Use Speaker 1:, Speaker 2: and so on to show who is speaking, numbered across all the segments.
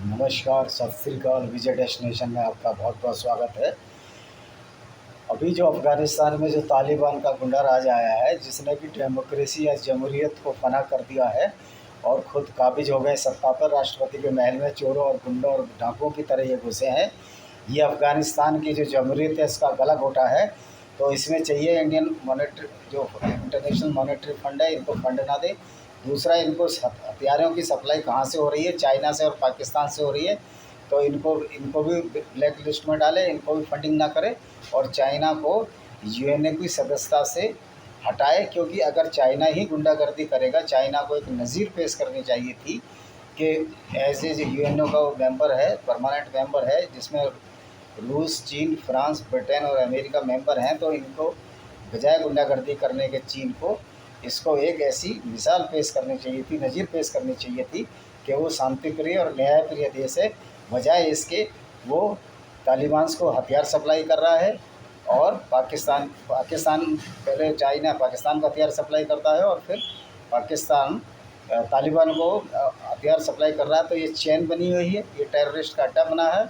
Speaker 1: नमस्कार, सत श्री अकाल। विजय डेस्टिनेशन में आपका बहुत बहुत स्वागत है। अभी जो अफ़गानिस्तान में जो तालिबान का गुंडा राज आया है, जिसने कि डेमोक्रेसी या जमहूरियत को फना कर दिया है और ख़ुद काबिज हो गए सत्ता पर, राष्ट्रपति के महल में चोरों और गुंडों और डाकुओं की तरह ये घुसे हैं। ये अफ़गानिस्तान की जो जमहूरियत है इसका गला घोटा है। तो इसमें चाहिए इंडियन मॉनेटरी जो इंटरनेशनल मॉनेटरी फ़ंड है, इनको फंड ना दे। दूसरा, इनको हथियारों की सप्लाई कहाँ से हो रही है? चाइना से और पाकिस्तान से हो रही है। तो इनको इनको भी ब्लैक लिस्ट में डाले, इनको भी फंडिंग ना करे और चाइना को यूएनए की सदस्यता से हटाए। क्योंकि अगर चाइना ही गुंडागर्दी करेगा, चाइना को एक नज़ीर पेश करनी चाहिए थी कि ऐसे जो यूएनओ का वो मेंबर है, परमानेंट मेंबर है, जिसमें रूस, चीन, फ्रांस, ब्रिटेन और अमेरिका मेंबर हैं। तो इनको बजाय गुंडागर्दी करने के चीन को, इसको एक ऐसी मिसाल पेश करनी चाहिए थी, नज़ीर पेश करनी चाहिए थी कि वो शांतिप्रिय और न्यायप्रिय देश है। बजाय इसके वो तालिबान को हथियार सप्लाई कर रहा है और पाकिस्तान पहले चाइना पाकिस्तान को हथियार सप्लाई करता है और फिर पाकिस्तान तालिबान को हथियार सप्लाई कर रहा है। तो ये चेन बनी हुई है, ये टेररिस्ट का अड्डा बना है।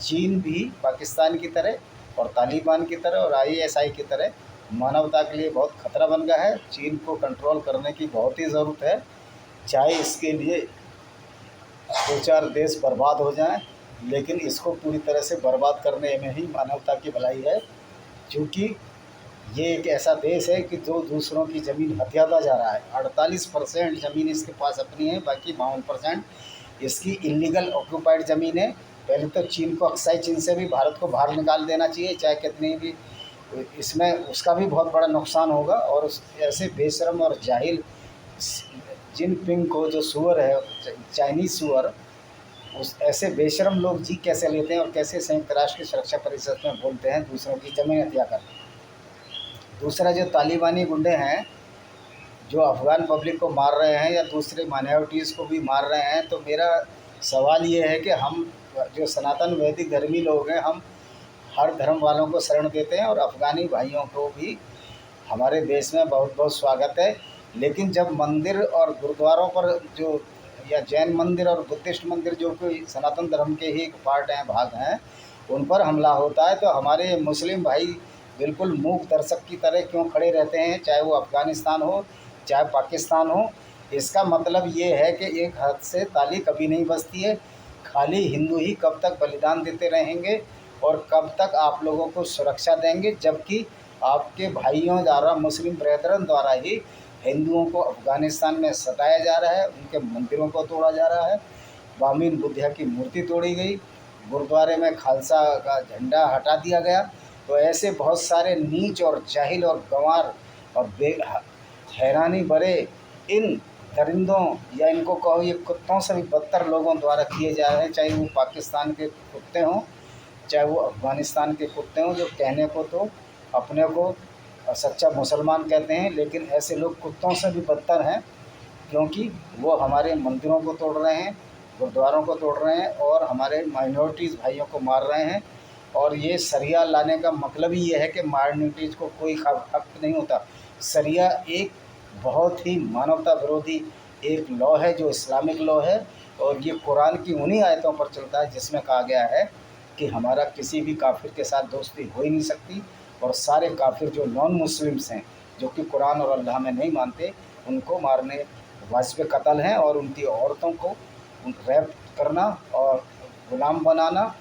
Speaker 1: चीन भी पाकिस्तान की तरह और तालिबान की तरह और आईएसआई की तरह मानवता के लिए बहुत खतरा बन गया है। चीन को कंट्रोल करने की बहुत ही ज़रूरत है, चाहे इसके लिए दो चार देश बर्बाद हो जाएं, लेकिन इसको पूरी तरह से बर्बाद करने में ही मानवता की भलाई है। क्योंकि ये एक ऐसा देश है कि जो दूसरों की ज़मीन हथियाता जा रहा है। 48% ज़मीन इसके पास अपनी है, बाकी 52% इसकी इलीगल ऑक्यूपाइड ज़मीन है। पहले तो चीन को अक्साई चीन से भी भारत को बाहर निकाल देना चाहिए, चाहे कितनी भी इसमें उसका भी बहुत बड़ा नुकसान होगा। और उस ऐसे बेशरम और जाहिल जिनपिंग को, जो सूअर है, चाइनीज़ सूअर, उस ऐसे बेशरम लोग जी कैसे लेते हैं और कैसे संयुक्त राष्ट्र की सुरक्षा परिषद में बोलते हैं दूसरों की ज़मीन हत्या कर। दूसरा, जो तालिबानी गुंडे हैं जो अफ़गान पब्लिक को मार रहे हैं या दूसरे माइनॉरिटीज़ को भी मार रहे हैं, तो मेरा सवाल ये है कि हम जो सनातन वैदिक धर्मी लोग हैं, हम हर धर्म वालों को शरण देते हैं और अफ़गानी भाइयों को भी हमारे देश में बहुत बहुत स्वागत है। लेकिन जब मंदिर और गुरुद्वारों पर जो, या जैन मंदिर और बुद्धिस्ट मंदिर जो कि सनातन धर्म के ही एक पार्ट हैं, भाग हैं, उन पर हमला होता है, तो हमारे मुस्लिम भाई बिल्कुल मूक दर्शक की तरह क्यों खड़े रहते हैं? चाहे वो अफ़गानिस्तान हो, चाहे पाकिस्तान हो। इसका मतलब ये है कि एक हाथ से ताली कभी नहीं बजती है। खाली हिंदू ही कब तक बलिदान देते रहेंगे और कब तक आप लोगों को सुरक्षा देंगे, जबकि आपके भाइयों द्वारा, मुस्लिम ब्रदरन द्वारा ही हिंदुओं को अफ़गानिस्तान में सताया जा रहा है, उनके मंदिरों को तोड़ा जा रहा है, बामीन बुद्धा की मूर्ति तोड़ी गई, गुरुद्वारे में खालसा का झंडा हटा दिया गया। तो ऐसे बहुत सारे नीच और जाहिल और गंवार और हैरानी भरे इन दरिंदों, या इनको कहो ये कुत्तों से भी बदतर लोगों द्वारा किए जा रहे हैं। चाहे वो पाकिस्तान के कुत्ते हों, चाहे वो अफ़गानिस्तान के कुत्ते हों, जो कहने को तो अपने को सच्चा मुसलमान कहते हैं, लेकिन ऐसे लोग कुत्तों से भी बदतर हैं। क्योंकि वो हमारे मंदिरों को तोड़ रहे हैं, गुरुद्वारों को तोड़ रहे हैं और हमारे माइनॉरिटीज़ भाइयों को मार रहे हैं। और ये शरिया लाने का मतलब ही ये है कि माइनॉरिटीज़ को कोई हक नहीं होता। शरिया एक बहुत ही मानवता विरोधी एक लॉ है, जो इस्लामिक लॉ है, और ये कुरान की उन्हीं आयतों पर चलता है जिसमें कहा गया है कि हमारा किसी भी काफिर के साथ दोस्ती हो ही नहीं सकती। और सारे काफिर जो नॉन मुस्लिम्स हैं, जो कि कुरान और अल्लाह में नहीं मानते, उनको मारने वाजिब कत्ल हैं। और उनकी औरतों को रैप करना और ग़ुलाम बनाना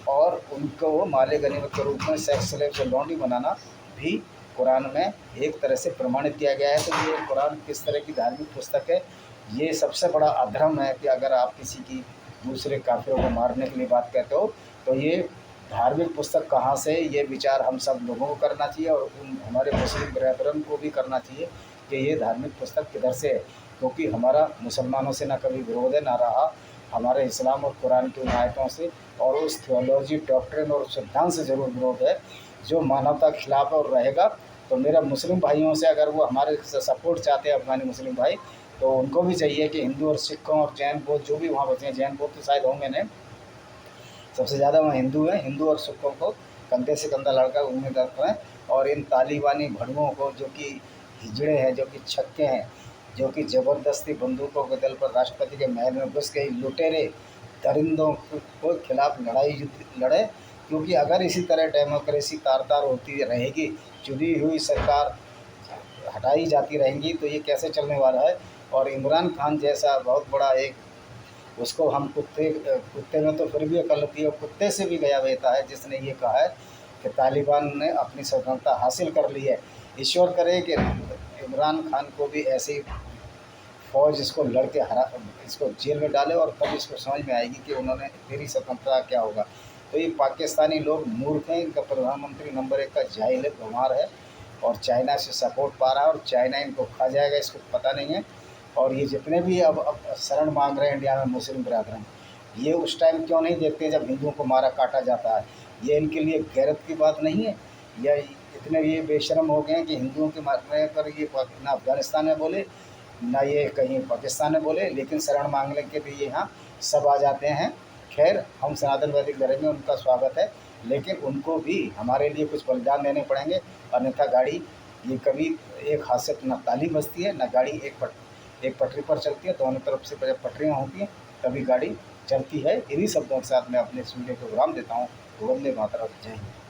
Speaker 1: और उनको माले गनीमत के रूप में सेक्स स्लेव से लौंडी बनाना भी कुरान में एक तरह से प्रमाणित किया गया है। तो ये कुरान किस तरह की धार्मिक पुस्तक है? ये सबसे बड़ा अधर्म है कि अगर आप किसी की दूसरे काफिरों को मारने के लिए बात कहते हो, तो ये धार्मिक पुस्तक कहाँ से? ये विचार हम सब लोगों को करना चाहिए और हमारे मुस्लिम ब्रदरन को भी करना चाहिए कि ये धार्मिक पुस्तक किधर से है। क्योंकि हमारा मुसलमानों से ना कभी विरोध है, ना रहा हमारे इस्लाम और कुरान की उन आयतों से और उस थियोलॉजी, डॉक्ट्रिन और सिद्धांत से ज़रूर विरोध है जो मानवता के खिलाफ और रहेगा। तो मेरा मुस्लिम भाइयों से, अगर वो हमारे सपोर्ट चाहते हैं अफ़गानी मुस्लिम भाई, तो उनको भी चाहिए कि हिंदू और सिखों और जैन बौद्ध जो भी वहाँ बचे हैं, जैन बौद्ध तो शायद होंगे नहीं, सबसे ज़्यादा वहाँ हिंदू हैं, हिंदू और सिखों को कंधे से कंधा लड़कर उम्मीदवार करें। और इन तालिबानी भड़ुओं को, जो कि हिजड़े हैं, जो कि छक्के हैं, जो कि ज़बरदस्ती बंदूकों के दल पर राष्ट्रपति के महल में घुस गई लुटेरे दरिंदों को खिलाफ लड़ाई युद्ध लड़े, क्योंकि अगर इसी तरह डेमोक्रेसी तार-तार होती रहेगी, चुनी हुई सरकार हटाई जाती रहेंगी, तो ये कैसे चलने वाला है। और इमरान खान जैसा बहुत बड़ा एक, उसको हम कुत्ते में तो फिर भी अकल होती है, कुत्ते से भी गया बेता है, जिसने ये कहा है कि तालिबान ने अपनी स्वतंत्रता हासिल कर ली है। ईश्वर करे कि इमरान खान को भी ऐसी फ़ौज इसको लड़ के हरा, इसको जेल में डाले, और तब इसको समझ में आएगी कि उन्होंने तेरी स्वतंत्रता क्या होगा। तो ये पाकिस्तानी लोग मूर्ख हैं, इनका प्रधानमंत्री नंबर 1 का जाहिल है, गँवार है, और चाइना से सपोर्ट पा रहा है, और चाइना इनको खा जाएगा, इसको पता नहीं है। और ये जितने भी अब शरण मांग रहे हैं इंडिया में मुस्लिम बिरादरन, ये उस टाइम क्यों नहीं देखते जब हिंदुओं को मारा काटा जाता है। ये इनके लिए गैरत की बात नहीं है, या इतने ये बेशर्म हो गए हैं कि हिंदुओं के मारने पर ये ना अफ़गानिस्तान में बोले, ना ये कहीं पाकिस्तान में बोले, लेकिन शरण मांगने के लिए यहाँ सब आ जाते हैं। खैर, हम सनातनवादी लड़ेंगे, उनका स्वागत है, लेकिन उनको भी हमारे लिए कुछ बलिदान देने पड़ेंगे, अन्यथा गाड़ी ये कभी एक हाथ से ना ताली बजती है, ना गाड़ी एक पटरी पर चलती है। दोनों तरफ से जब पटरियाँ होती हैं तभी गाड़ी चलती है। इन्हीं शब्दों के साथ मैं अपने इस वीडियो को विराम देता हूँ। वंदे मातरम। जय हिंद।